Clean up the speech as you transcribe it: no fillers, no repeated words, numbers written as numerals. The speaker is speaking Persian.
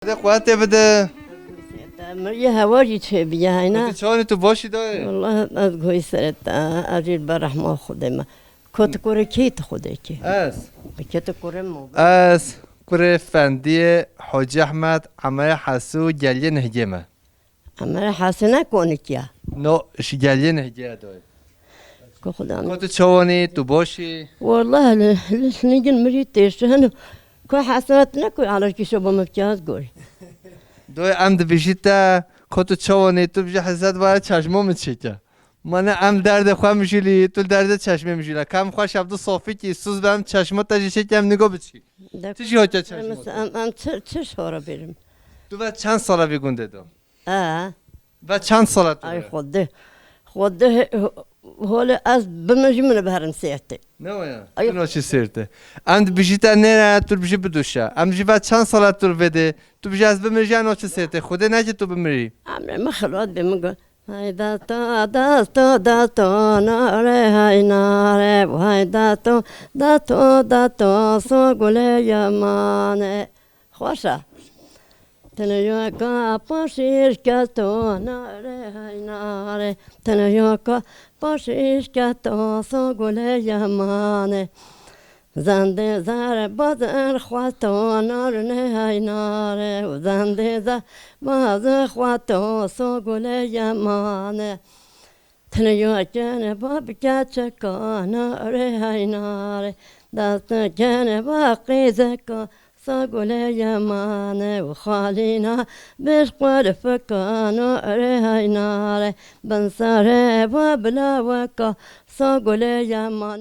ده قوت بده مريا هواجي تشبي هنا چانی تو باشی داره والله أذكر سرت أجيل برحمة خدمة كنت كوري كيت خدك از كنت كوري مو از کره فندی حاجی احمد عمه حسو گلیه نهجمه أما حسنا كونك يا نو اش گلیه نهجه داره كخدام تو چوانی تو باشی والله نيجي مريت تيش هنا كو حسناتنا كو على كي شو بمكياز قول دوی امد بیشیتا تو چوانی تو بجه حسد باید چشمو میچیکه من ام درد خواه میشیلی تو درد چشمه میشیله کم خواه شب دو صافی که سوز بهم چشمو تجیشه کم نگاه بچی چی ها که چشمو أم تش هورا بيرم تو بعد چند ساله بیگونده دو بعد چند ساله تو أي خده هول از بمجي من بهرم سيرتي نه یا أي تو نوچی سرته ام بیشیتا نه تو بیشی بدوشه ام جی بعد چند ساله تو بده تو بیشی از بمری نوچی سرته خوده نه که تو بمری عمري ما خلوت بمقول هاي داتو ناري هاي ناري وهاي داتو سوقولي يا ماني خوشة تنيوكا باشيش كاتو ناري هاي ناري تنيوكا باشيش كاتو سوقولي يا ماني زنده زار بازن خواتو نارنه های ناره و زنده زار باز خواتو سوگل یمانه تنیو جن باب چکا ناره های ناره دست جن باقی زکا سوگل یمانه و خالینا بش قد فکا ناره های ناره بنساره و بلا وکا سوگل یمانه